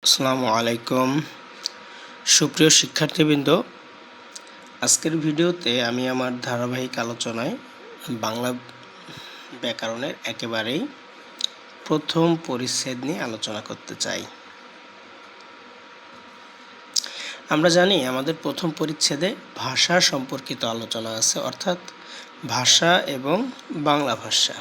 আসসালামু আলাইকুম সুপ্রিয় শিক্ষার্থীবৃন্দ, আজকের ভিডিওতে আমি আমার ধারাবাহিক আলোচনায় বাংলা ব্যাকরণের একেবারেই প্রথম পরিচ্ছেদ নিয়ে আলোচনা করতে চাই। আমরা জানি আমাদের প্রথম পরিচ্ছেদে ভাষা সম্পর্কিত আলোচনা আছে, অর্থাৎ ভাষা এবং বাংলা ভাষা।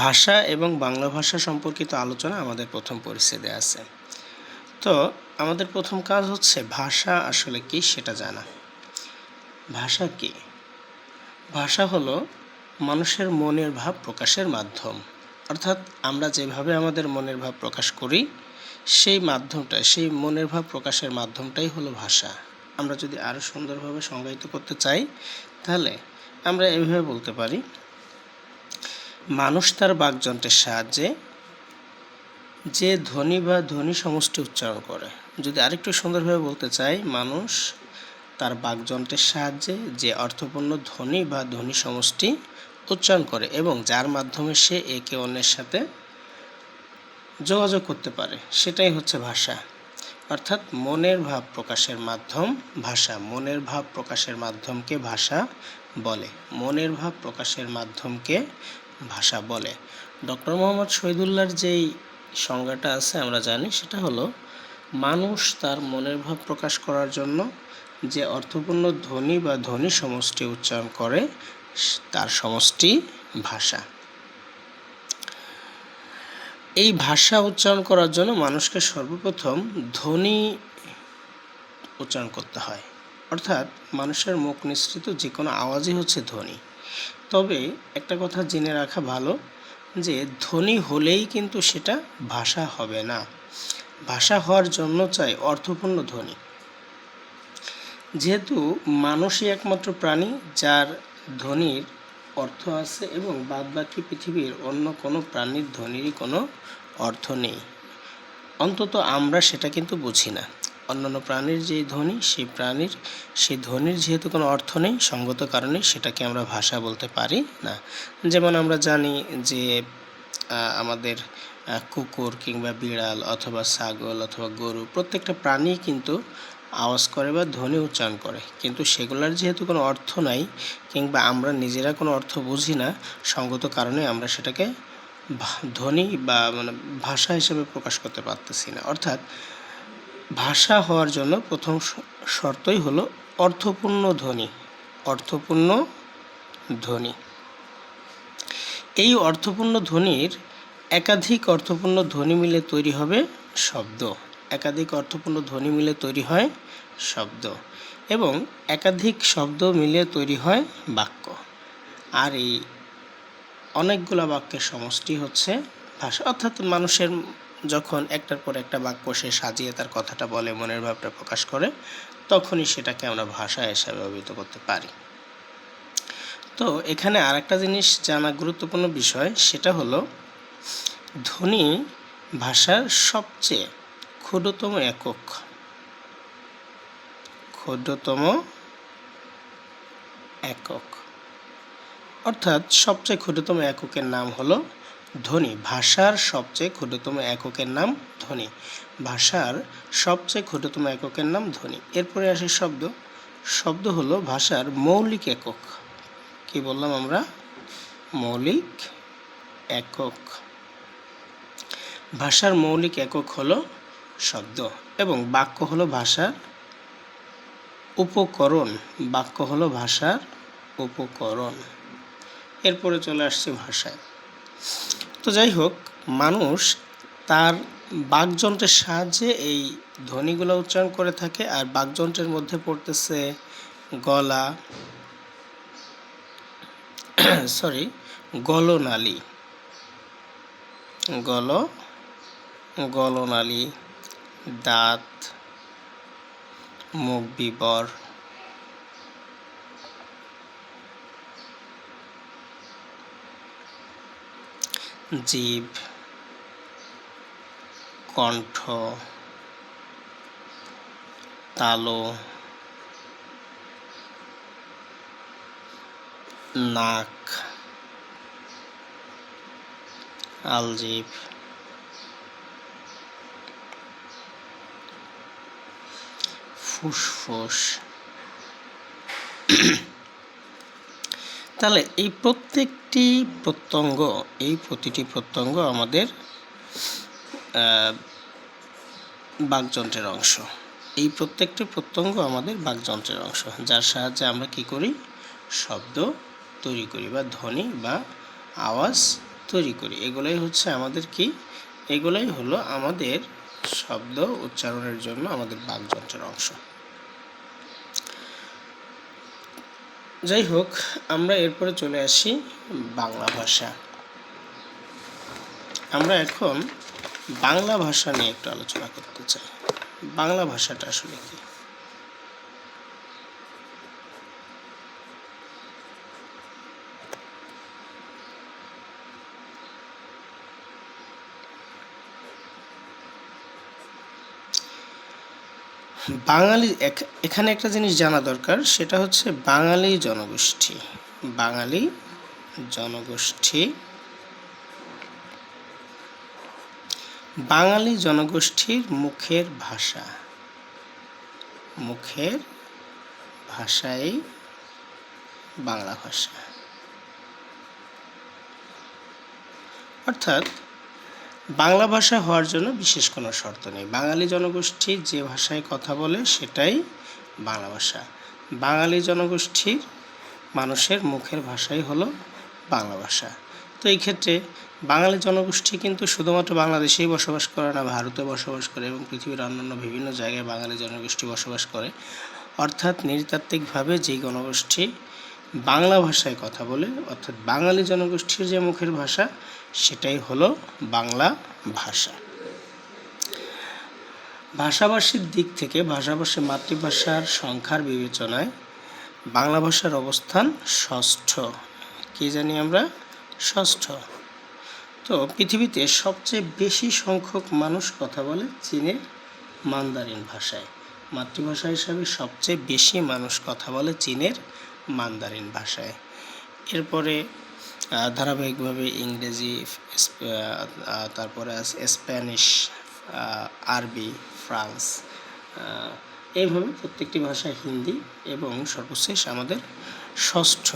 ভাষা এবং বাংলা ভাষা সম্পর্কিত আলোচনা আমাদের প্রথম পরিচ্ছেদে আছে। তো আমাদের প্রথম কাজ হচ্ছে ভাষা আসলে কি সেটা জানা। ভাষা কি? ভাষা হলো মানুষের মনের ভাব প্রকাশের মাধ্যম, অর্থাৎ আমরা যেভাবে আমাদের মনের ভাব প্রকাশ করি সেই মনের ভাব প্রকাশের মাধ্যমটাই হলো ভাষা। আমরা যদি আরও সুন্দরভাবে সংজ্ঞায়িত করতে চাই তাহলে আমরা এভাবে বলতে পারি, মানুষ তার বাকযন্ত্রের সাহায্যে যে ধ্বনি বা ধ্বনি সমষ্টি উচ্চারণ করে। যদি আরেকটু সুন্দরভাবে বলতে চাই, মানুষ তার বাকযন্ত্রের সাহায্যে যে অর্থপূর্ণ ধ্বনি বা ধ্বনি সমষ্টি উচ্চারণ করে এবং যার মাধ্যমে সে একে অন্যের সাথে যোগাযোগ করতে পারে, সেটাই হচ্ছে ভাষা। অর্থাৎ মনের ভাব প্রকাশের মাধ্যম ভাষা। মনের ভাব প্রকাশের মাধ্যমকে ভাষা বলে। মনের ভাব প্রকাশের মাধ্যমকে ভাষা বলে। ডক্টর মোহাম্মদ শহীদুল্লাহর যেই সংজ্ঞাটা আছে আমরা জানি, সেটা হলো মানুষ তার মনের ভাব প্রকাশ করার জন্য যে অর্থপূর্ণ ধ্বনি বা ধ্বনি সমষ্টি উচ্চারণ করে তার সমষ্টি ভাষা। এই ভাষা উচ্চারণ করার জন্য মানুষকে সর্বপ্রথম ধ্বনি উচ্চারণ করতে হয়, অর্থাৎ মানুষের মুখ নিঃসৃত যে কোনো আওয়াজই হচ্ছে ধ্বনি। তবে একটা কথা জেনে রাখা ভালো যে ধ্বনি হলেই কিন্তু সেটা ভাষা হবে না। ভাষা হওয়ার জন্য চাই অর্থপূর্ণ ধ্বনি। যেহেতু মানুষই একমাত্র প্রাণী যার ধ্বনির অর্থ আছে এবং বাদবাকি পৃথিবীর অন্য কোনো প্রাণীর ধ্বনিরই কোনো অর্থ নেই, অন্তত আমরা সেটা কিন্তু বুঝি না। অন্যান্য প্রাণীর যে ধ্বনি, সেই ধ্বনির যেহেতু কোনো অর্থ নেই, সঙ্গত কারণে সেটাকে আমরা ভাষা বলতে পারি না। যেমন আমরা জানি যে আমাদের কুকুর কিংবা বিড়াল অথবা ছাগল অথবা গরু প্রত্যেকটা প্রাণী কিন্তু আওয়াজ করে বা ধ্বনি উচ্চারণ করে, কিন্তু সেগুলোর যেহেতু কোনো অর্থ নাই কিংবা আমরা নিজেরা কোনো অর্থ বুঝি না, সঙ্গত কারণে আমরা সেটাকে ধ্বনি বা ভাষা হিসেবে প্রকাশ করতে পারতেছি না। অর্থাৎ ভাষা হওয়ার জন্য প্রথম শর্তই হলো অর্থপূর্ণ ধ্বনি। অর্থপূর্ণ ধ্বনি। এই অর্থপূর্ণ ধ্বনির একাধিক অর্থপূর্ণ ধ্বনি মিলে তৈরি হবে শব্দ। একাধিক অর্থপূর্ণ ধ্বনি মিলে তৈরি হয় শব্দ এবং একাধিক শব্দ মিলে তৈরি হয় বাক্য। আর এই অনেকগুলো বাক্যের সমষ্টি হচ্ছে ভাষা। অর্থাৎ মানুষের যখন একটার পর একটা বাক্য সে সাজিয়ে তার কথাটা বলে, মনের ভাবটা প্রকাশ করে, তখনই সেটাকে আমরা ভাষা হিসাবে অভিহিত করতে পারি। তো এখানে আরেকটা জিনিস জানা গুরুত্বপূর্ণ বিষয়, সেটা হলো ধ্বনি ভাষার সবচেয়ে ক্ষুদ্রতম একক। ক্ষুদ্রতম একক অর্থাৎ সবচেয়ে ক্ষুদ্রতম এককের নাম হলো ধ্বনি। ভাষার সবচেয়ে ক্ষুদ্রতম এককের নাম ধ্বনি। ভাষার সবচেয়ে ক্ষুদ্রতম এককের নাম ধ্বনি। এরপরে আসে শব্দ। শব্দ হলো ভাষার মৌলিক একক। কি বললাম আমরা? মৌলিক একক। ভাষার মৌলিক একক হলো শব্দ এবং বাক্য হলো ভাষার উপকরণ। বাক্য হলো ভাষার উপকরণ। এরপরে চলে আসছে ভাষায়। তো যাই হোক, মানুষ তার বাকযন্ত্রের সাহায্যে এই ধ্বনিগুলো উচ্চারণ করে থাকে। আর বাকযন্ত্রের মধ্যে পড়তেছে গলা, গলনালী, গলনালী, দাঁত, মুখ বিবর, জিভ, কণ্ঠ, তালু, নাক, আলজিভ, ফুসফুস। তাহলে এই প্রতিটি প্রত্যঙ্গ আমাদের বাকযন্ত্রের অংশ। এই প্রত্যেকটি প্রত্যঙ্গ আমাদের বাকযন্ত্রের অংশ, যার সাহায্যে আমরা কি করি? শব্দ তৈরি করি বা ধ্বনি বা আওয়াজ তৈরি করি। এগুলাই হচ্ছে আমাদের কি? এগুলাই হলো আমাদের শব্দ উচ্চারণের জন্য আমাদের বাকযন্ত্রের অংশ। যাই হোক, আমরা এরপরে চলে আসি বাংলা ভাষা। আমরা এখন বাংলা ভাষা নিয়ে একটু আলোচনা করতে চাই। বাংলা ভাষাটা আসলে কি? বাঙালি, এখানে একটা জিনিস জানা দরকার, সেটা হচ্ছে বাঙালি জনগোষ্ঠী। বাঙালি জনগোষ্ঠী, বাঙালি জনগোষ্ঠীর মুখের ভাষাই বাংলা ভাষা। অর্থাৎ বাংলা ভাষা হওয়ার জন্য বিশেষ কোনো শর্ত নেই। বাঙালি জনগোষ্ঠী যে ভাষায় কথা বলে সেটাই বাংলা ভাষা। বাঙালি জনগোষ্ঠীর মানুষের মুখের ভাষাই হলো বাংলা ভাষা। তো এই ক্ষেত্রে বাঙালি জনগোষ্ঠী কিন্তু শুধুমাত্র বাংলাদেশেই বসবাস করে না, ভারতে বসবাস করে এবং পৃথিবীর অন্যান্য বিভিন্ন জায়গায় বাঙালি জনগোষ্ঠী বসবাস করে। অর্থাৎ নৃতাত্ত্বিকভাবে যেই জনগোষ্ঠী বাংলা ভাষায় কথা বলে, অর্থাৎ বাঙালি জনগোষ্ঠীর যে মুখের ভাষা, সেটাই হলো বাংলা ভাষা। ভাষাভাষীর দিক থেকে, ভাষাভাষী মাতৃভাষার সংখ্যার বিবেচনায় বাংলা ভাষার অবস্থান ষষ্ঠ। কি জানি আমরা? ষষ্ঠ। তো পৃথিবীতে সবচেয়ে বেশি সংখ্যক মানুষ কথা বলে চীনের মান্দারিন ভাষায়। মাতৃভাষা হিসাবে সবচেয়ে বেশি মানুষ কথা বলে চীনের মান্দারিন ভাষায়। এরপরে ধারাবাহিকভাবে ইংরেজি, তারপরে আছে স্প্যানিশ, আরবি, ফ্রান্স, এইভাবে প্রত্যেকটি ভাষায়, হিন্দি, এবং সর্বশেষ আমাদের ষষ্ঠ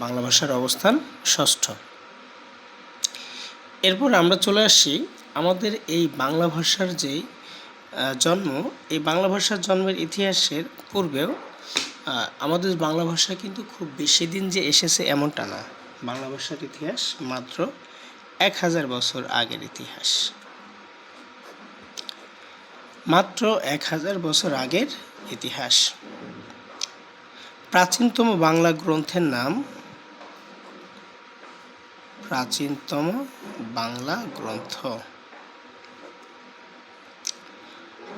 বাংলা ভাষার অবস্থান ষষ্ঠ। এরপর আমরা চলে আসি আমাদের এই বাংলা ভাষার যে জন্ম, এই বাংলা ভাষার জন্মের ইতিহাসের পূর্বেও আমাদের বাংলা ভাষা কিন্তু খুব বেশি দিন যে এসেছে এমনটা না। বাংলা ভাষার ইতিহাস মাত্র 1000 বছর আগের ইতিহাস। মাত্র 1000 বছর আগের ইতিহাস। প্রাচীনতম বাংলা গ্রন্থের নাম, প্রাচীনতম বাংলা গ্রন্থ,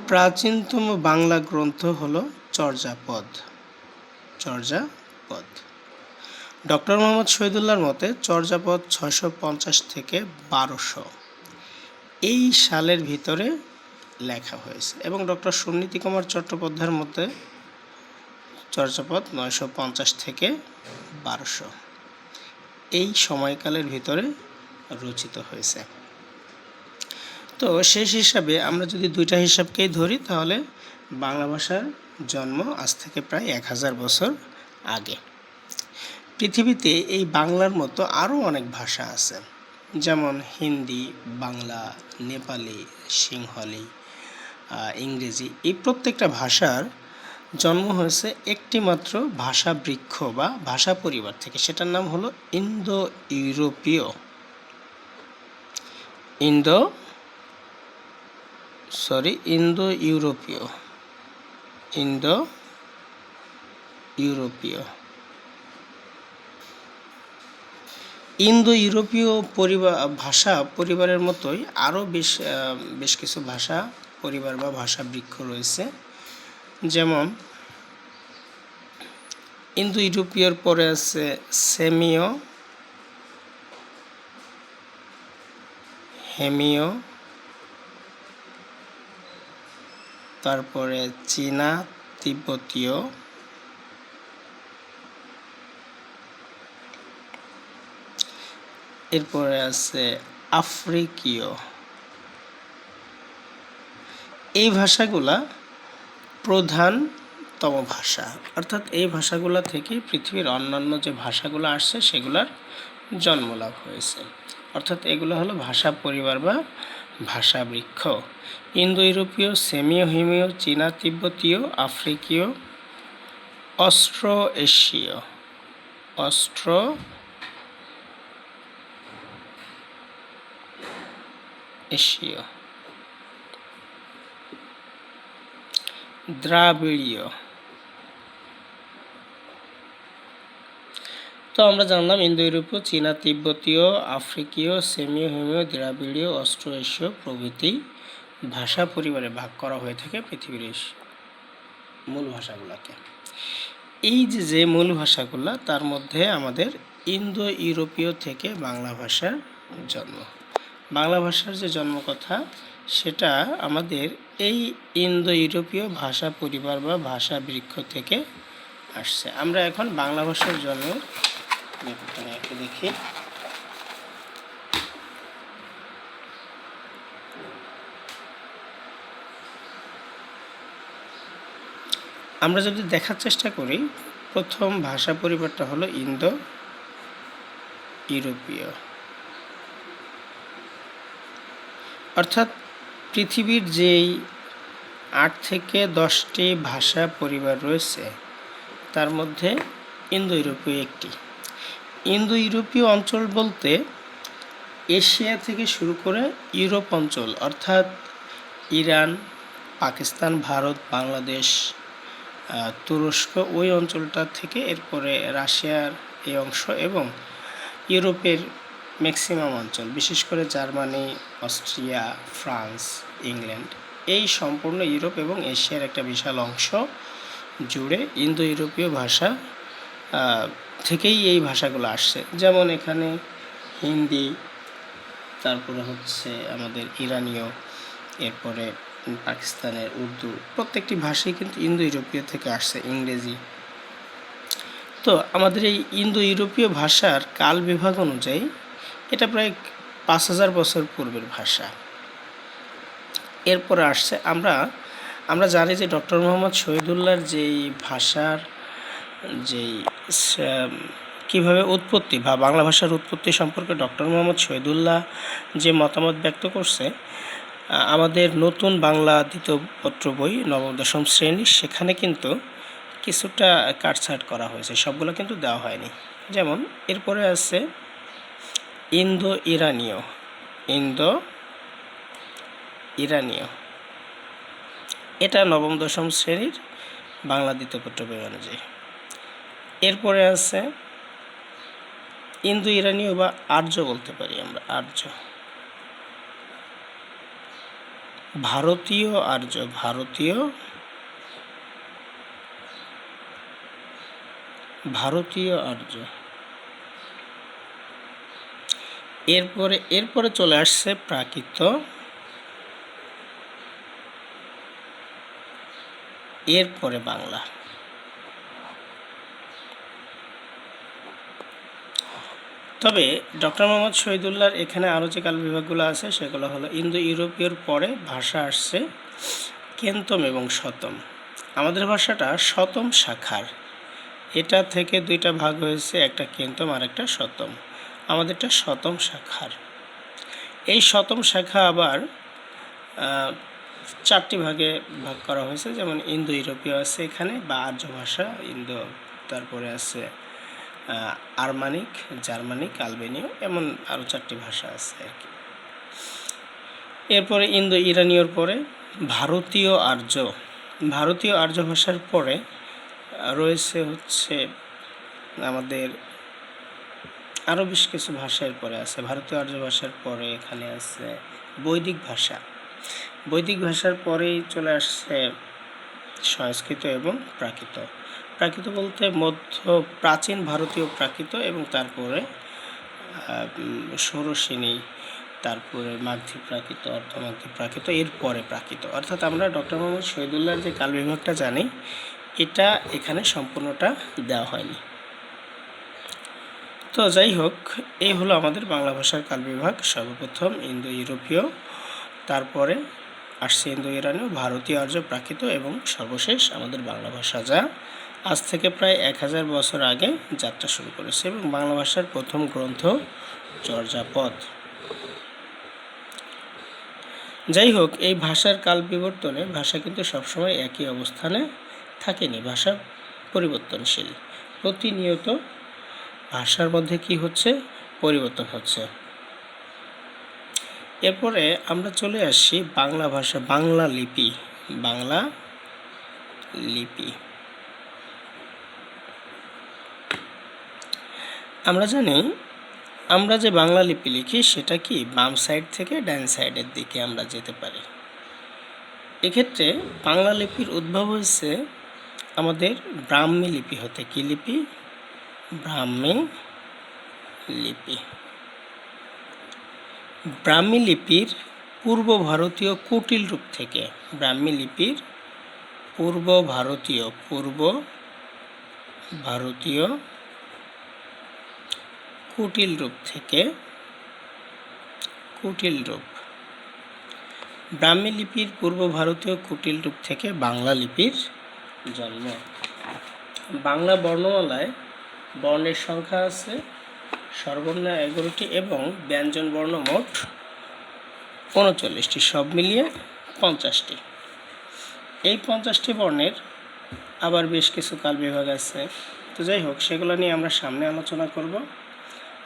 প্রাচীনতম বাংলা গ্রন্থ হলো চর্যাপদ। চর্যাপদ। ডক্টর মোহাম্মদ শহীদুল্লাহর মতে চর্যাপদ 650 থেকে 1200 এই সালের ভিতরে লেখা হয়েছে, এবং ডক্টর সুনীতি কুমার চট্টোপাধ্যায়ের মতে চর্যাপদ 950 থেকে 1200 এই সময়কালের ভিতরে রচিত হয়েছে। তো শেষ হিসাবে আমরা যদি দুইটা হিসাবকেই ধরি, তাহলে বাংলা ভাষার জন্ম আজ থেকে প্রায় 1000 বছর আগে। পৃথিবীতে এই বাংলার মতো আরও অনেক ভাষা আছে, যেমন হিন্দি, বাংলা, নেপালি, সিংহলি, ইংরেজি। এই প্রত্যেকটা ভাষার জন্ম হয়েছে একটি মাত্র ভাষা বৃক্ষ বা ভাষা পরিবার থেকে, সেটার নাম হলো ইন্দো ইউরোপীয় ইন্দো ইউরোপীয় ভাষা পরিবারের মতোই আরও বেশ কিছু ভাষা পরিবার বা ভাষা বৃক্ষ রয়েছে। যেমন ইন্দো ইউরোপীয়র পরে আছে সেমীয়, হেমীয়, তারপরে চীনা, তিব্বতীয়, এরপরে আছে আফ্রিকীয়। এই ভাষাগুলা প্রধানতম ভাষা, অর্থাৎ এই ভাষাগুলা থেকে পৃথিবীর অন্যান্য যে ভাষাগুলো আসছে সেগুলার জন্ম লাভ হয়েছে। অর্থাৎ এগুলো হলো ভাষা পরিবার বা ভাষা বৃক্ষ। ইন্দো ইউরোপীয়, সেমিও হিমীয়, চীনা তিব্বতীয়, আফ্রিকীয়, অস্ট্রো এশীয়, দ্রাবিড়ীয়। তো আমরা জানলাম ইন্দো ইউরোপীয়, চীনা তিব্বতীয়, আফ্রিকীয়, সেমিও হিমীয়, দ্রাবিড়ীয়, অস্ট্রো এশীয় প্রভৃতি ভাষা পরিবারে ভাগ করা হয়ে থাকে পৃথিবীর মূল ভাষাগুলোকে। এই যে মূল ভাষাগুলো, তার মধ্যে আমাদের ইন্দো ইউরোপীয় থেকে বাংলা ভাষার জন্ম। বাংলা ভাষার যে জন্ম কথা, সেটা আমাদের এই ইন্দো ইউরোপীয় ভাষা পরিবার বা ভাষা বৃক্ষ থেকে আসছে। আমরা এখন বাংলা ভাষার জন্ম একটু দেখি। আমরা যদি দেখার চেষ্টা করি, প্রথম ভাষা পরিবারটা হলো ইন্দো ইউরোপীয়, অর্থাৎ পৃথিবীর যেই 8 থেকে 10টি ভাষা পরিবার রয়েছে তার মধ্যে ইন্দো ইউরোপীয় একটি। ইন্দো ইউরোপীয় অঞ্চল বলতে এশিয়া থেকে শুরু করে ইউরোপ অঞ্চল, অর্থাৎ ইরান, পাকিস্তান, ভারত, বাংলাদেশ, তুরস্ক, ওই অঞ্চলটা থেকে এরপরে রাশিয়ার এই অংশ এবং ইউরোপের ম্যাক্সিমাম অঞ্চল, বিশেষ করে জার্মানি, অস্ট্রিয়া, ফ্রান্স, ইংল্যান্ড, এই সম্পূর্ণ ইউরোপ এবং এশিয়ার একটা বিশাল অংশ জুড়ে ইন্দো ইউরোপীয় ভাষা থেকেই এই ভাষাগুলো আসছে। যেমন এখানে হিন্দি, তারপরে হচ্ছে আমাদের ইরানীয়, এরপরে পাকিস্তানের উর্দু, প্রত্যেকটি ভাষাই কিন্তু ইন্দো ইউরোপীয় থেকে আসছে, ইংরেজি। তো আমাদের এই ইন্দো ইউরোপীয় ভাষার কাল বিভাগ অনুযায়ী এটা প্রায় 5000 বছর পূর্বের ভাষা। এরপরে আসছে আমরা জানি যে ডক্টর মোহাম্মদ শহীদুল্লাহর যেই ভাষার যেই কীভাবে উৎপত্তি বা বাংলা ভাষার উৎপত্তি সম্পর্কে ডক্টর মোহাম্মদ শহীদুল্লাহ যে মতামত ব্যক্ত করছে, আমাদের নতুন বাংলা দ্বিতীয় পত্র বই 9ম-10ম শ্রেণী, সেখানে কিন্তু কিছুটা কাটছাট করা হয়েছে, সবগুলো কিন্তু দেওয়া হয়নি। যেমন এরপরে আছে ইন্দো ইরানীয়, এটা 9ম-10ম শ্রেণীর বাংলা দ্বিতীয় পত্র বই অনুযায়ী। এরপরে আছে ইন্দো ইরানীয় বা আর্য বলতে পারি আমরা, ভারতীয় আর্য। এরপরে চলে আসছে প্রাকৃত, এরপরে বাংলা। তবে ডক্টর মোহাম্মদ শহীদুল্লাহর এখানে আরও যে কাল বিভাগগুলো আছে সেগুলো হলো ইন্দো ইউরোপীয়র পরে ভাষা আসছে কেন্তম এবং শতম। আমাদের ভাষাটা শতম শাখার, এটা থেকে দুইটা ভাগ হয়েছে, একটা কেন্তম আর একটা শতম। আমাদেরটা শতম শাখার। এই শতম শাখা আবার 4টি ভাগে ভাগ করা হয়েছে, যেমন ইন্দো ইউরোপীয় আছে এখানে বা আর্য ভাষা ইন্দো, তারপরে আছে আরমানিক, জার্মানিক, আলবেনীয়, এমন আরও 4টি ভাষা আছে আর কি। এরপরে ইন্দো ইরানীয়র পরে ভারতীয় আর্য ভাষার পরে রয়েছে হচ্ছে আমাদের আরও বেশ কিছু ভাষা এরপরে আছে। ভারতীয় আর্য ভাষার পরে এখানে আছে বৈদিক ভাষার পরেই চলে আসছে সংস্কৃত এবং প্রাকৃত। প্রাকৃত বলতে প্রাচীন ভারতীয় প্রাকৃত, এবং তারপরে ষোড়শিনী, তারপরে মাগধী প্রাকৃত, অর্ধমাগধী প্রাকৃত, এরপরে প্রাকৃত। অর্থাৎ আমরা ডক্টর মোহাম্মদ শহীদুল্লাহর যে কাল বিভাগটা জানি, এটা এখানে সম্পূর্ণটা দেওয়া হয়নি। তো যাই হোক, এই হলো আমাদের বাংলা ভাষার কালবিভাগ। সর্বপ্রথম ইন্দো ইউরোপীয়, তারপরে আসছে ইন্দো ইরানীয়, ভারতীয়, আর্য, প্রাকৃত এবং সর্বশেষ আমাদের বাংলা ভাষা, যা আজ থেকে প্রায় 1000 বছর আগে যাত্রা শুরু করেছে এবং বাংলা ভাষার প্রথম গ্রন্থ চর্যাপদ। যাই হোক, এই ভাষার কাল বিবর্তনে ভাষা কিন্তু সবসময় একই অবস্থানে থাকেনি, ভাষা পরিবর্তনশীল। প্রতিনিয়ত ভাষার মধ্যে কি হচ্ছে, পরিবর্তন হচ্ছে। এরপরে আমরা চলে আসছি বাংলা ভাষা, বাংলা লিপি। বাংলা লিপি আমরা জানি, আমরা যে বাংলা লিপি লিখি সেটা কি বাম সাইড থেকে ডান সাইডের দিকে আমরা যেতে পারি। এক্ষেত্রে বাংলা লিপির উদ্ভব হয়েছে আমাদের ব্রাহ্মী লিপি হতে। কি লিপি? ব্রাহ্মী লিপি। ব্রাহ্মী লিপির পূর্ব ভারতীয় কুটিল রূপ থেকে, ব্রাহ্মী লিপির পূর্ব ভারতীয় কুটিল রূপ থেকে, কুটিল রূপ, ব্রাহ্মী লিপির পূর্ব ভারতীয় কুটিল রূপ থেকে বাংলা লিপির জন্ম। বাংলা বর্ণমালায় বর্ণের সংখ্যা আছে স্বরবর্ণ 11টি এবং ব্যঞ্জন বর্ণ মোট 39টি, সব মিলিয়ে 50টি। এই 50টি বর্ণের আবার বেশ কিছু কাল বিভাগ আছে। তো যাই হোক, সেগুলো নিয়ে আমরা সামনে আলোচনা করব।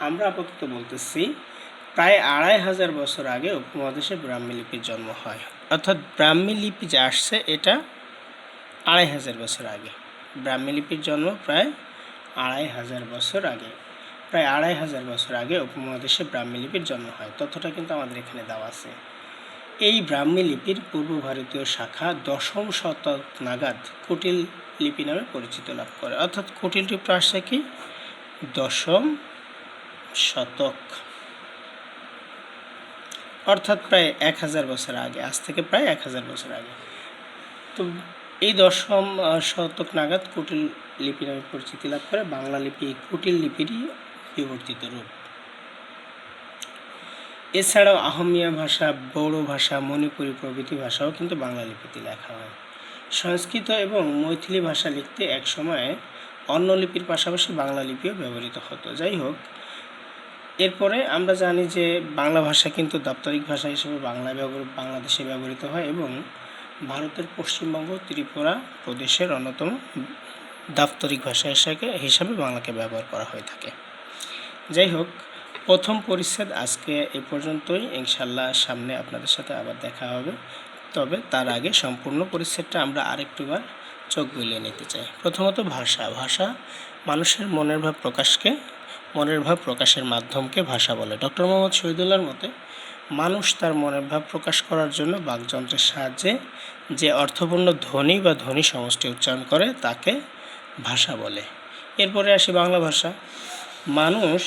আমরা আপাতত বলতেছি প্রায় 2500 বছর আগে উপমহাদেশে ব্রাহ্মী লিপির জন্ম হয়। অর্থাৎ ব্রাহ্মী লিপি যে আসছে এটা 2500 বছর আগে। ব্রাহ্মী লিপির জন্ম প্রায় 2500 বছর আগে। প্রায় 2500 বছর আগে উপমহাদেশে ব্রাহ্মী লিপির জন্ম হয়। তথ্যটা কিন্তু আমাদের এখানে দেওয়া আছে। এই ব্রাহ্মী লিপির পূর্ব ভারতীয় শাখা 10ম শতক নাগাদ কুটিল লিপি নামে পরিচিত লাভ করে। অর্থাৎ কুটিল লিপিটা আসছে কি 10ম শতক, অর্থাৎ প্রায় 1000 বছর আগে, আজ থেকে প্রায় 1000 বছর আগে। তো এই 10ম শতক নাগাদ কুটিল লিপি নামে পরিচিতি লাভ করে। বাংলা লিপি কুটিল লিপিরই বিবর্তিত রূপ। এছাড়াও আহমিয়া ভাষা, বড়ো ভাষা, মণিপুরি প্রভৃতি ভাষাও কিন্তু বাংলা লিপিতে লেখা হয়। সংস্কৃত এবং মৈথিলি ভাষা লিখতে এক সময়ে অন্য লিপির পাশাপাশি বাংলা লিপিও ব্যবহৃত হতো। যাই হোক, এরপরে আমরা জানি যে বাংলা ভাষা কিন্তু দাপ্তরিক ভাষা হিসেবে বাংলাদেশে ব্যবহৃত হয় এবং ভারতের পশ্চিমবঙ্গ, ত্রিপুরা প্রদেশের অন্যতম দাপ্তরিক ভাষা হিসাবে বাংলাকে ব্যবহার করা হয়ে থাকে। যাই হোক, প্রথম পরিচ্ছেদ আজকে এই পর্যন্তই। ইনশাল্লাহ সামনে আপনাদের সাথে আবার দেখা হবে। তবে তার আগে সম্পূর্ণ পরিচ্ছেদটা আমরা আরেকটুবার চোখ বুলিয়ে নিতে চাই। প্রথমত ভাষা। ভাষা মানুষের মনের ভাব প্রকাশের মাধ্যমকে ভাষা বলে। ডক্টর মোহাম্মদ শহীদুল্লাহর মতে মানুষ তার মনের ভাব প্রকাশ করার জন্য বাকযন্ত্রের সাহায্যে যে অর্থপূর্ণ ধ্বনি বা ধ্বনি সমষ্টি উচ্চারণ করে তাকে ভাষা বলে। এরপরে আসি বাংলা ভাষা। মানুষ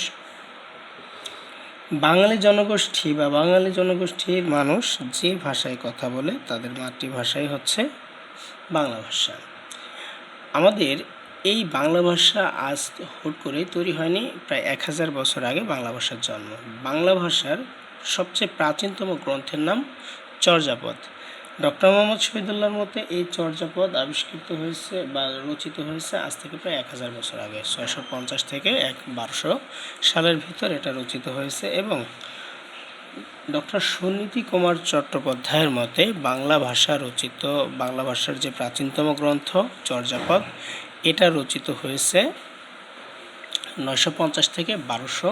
বাঙালি জনগোষ্ঠীর মানুষ যে ভাষায় কথা বলে তাদের মাতৃভাষাই হচ্ছে বাংলা ভাষা। আমাদের এই বাংলা ভাষা আজ হুট করে তৈরি হয়নি, প্রায় 1000 বছর আগে বাংলা ভাষার জন্ম। বাংলা ভাষার সবচেয়ে প্রাচীনতম গ্রন্থের নাম চর্যাপদ। ডক্টর মোহাম্মদ শহীদুল্লাহর মতে এই চর্যাপদ আবিষ্কৃত হয়েছে বা রচিত হয়েছে আজ থেকে প্রায় 1000 বছর আগে, 650 থেকে 1200 সালের ভিতর এটা রচিত হয়েছে। এবং ডক্টর সুনীতি কুমার চট্টোপাধ্যায়ের মতে বাংলা ভাষার যে প্রাচীনতম গ্রন্থ চর্যাপদ, এটা রচিত হয়েছে 950 থেকে 1200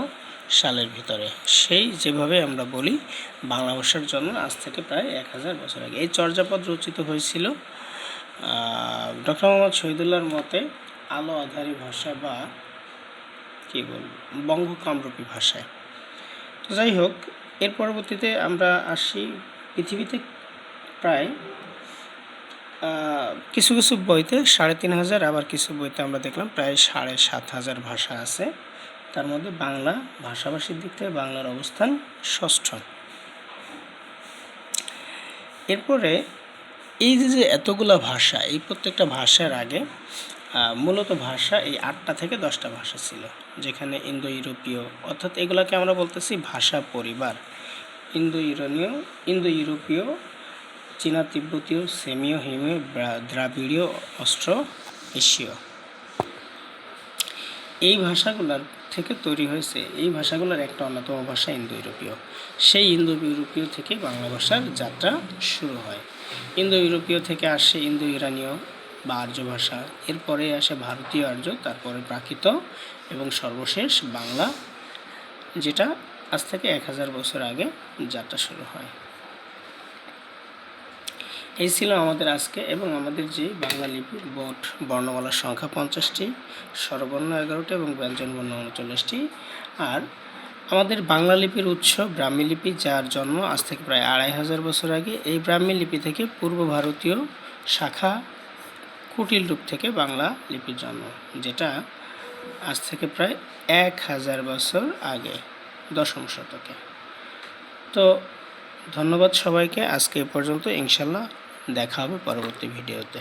সালের ভিতরে। সেই যেভাবে আমরা বলি বাংলা ভাষার জন্ম আজ থেকে প্রায় 1000 বছর আগে। এই চর্যাপদ রচিত হয়েছিল ডক্টর মোহাম্মদ শহীদুল্লাহর মতে আলো আধারী ভাষা বা বঙ্গকামরূপী ভাষায়। তো যাই হোক, এর পরবর্তীতে আমরা আসি পৃথিবীতে প্রায় কিছু কিছু বইতে 3500, আবার কিছু বইতে আমরা দেখলাম প্রায় 7500 ভাষা আছে। তার মধ্যে বাংলা ভাষাভাষীর দিক থেকে বাংলার অবস্থান ষষ্ঠ। এরপরে এই যে এতগুলা ভাষা, এই প্রত্যেকটা ভাষার আগে মূলত ভাষা এই 8টা থেকে 10টা ভাষা ছিল, যেখানে ইন্দো ইউরোপীয়, অর্থাৎ এগুলোকে আমরা বলতেছি ভাষা পরিবার। ইন্দো ইউরোপীয়, চীনা তিব্বতীয়, সেমীয়, হিমীয়, দ্রাবিড়ীয়, অস্ট্রো এশীয়, এই ভাষাগুলোর থেকে তৈরি হয়েছে। এই ভাষাগুলোর একটা অন্যতম ভাষা ইন্দো ইউরোপীয়। সেই ইন্দো ইউরোপীয় থেকে বাংলা ভাষার যাত্রা শুরু হয়। ইন্দো ইউরোপীয় থেকে আসে ইন্দো ইরানীয় বা আর্য ভাষা, এরপরে আসে ভারতীয় আর্য, তারপরে প্রাকৃত এবং সর্বশেষ বাংলা, যেটা আজ থেকে 1000 বছর আগে যাত্রা শুরু হয়। এই ছিল আমাদের আজকে, এবং আমাদের যে বাংলা লিপির মোট বর্ণমালার সংখ্যা 50টি, স্বরবর্ণ 11টি এবং ব্যঞ্জনবর্ণ 39টি। আর আমাদের বাংলা লিপির উৎস ব্রাহ্মী লিপি, যার জন্ম আজ থেকে প্রায় 2500 বছর আগে। এই ব্রাহ্মী লিপি থেকে পূর্ব ভারতীয় শাখা কুটিল রূপ থেকে বাংলা লিপির জন্ম, যেটা আজ থেকে প্রায় 1000 বছর আগে, 10ম শতকে। তো ধন্যবাদ সবাইকে, আজকে এ পর্যন্ত। ইনশাল্লাহ দেখা হবে পরবর্তী ভিডিওতে।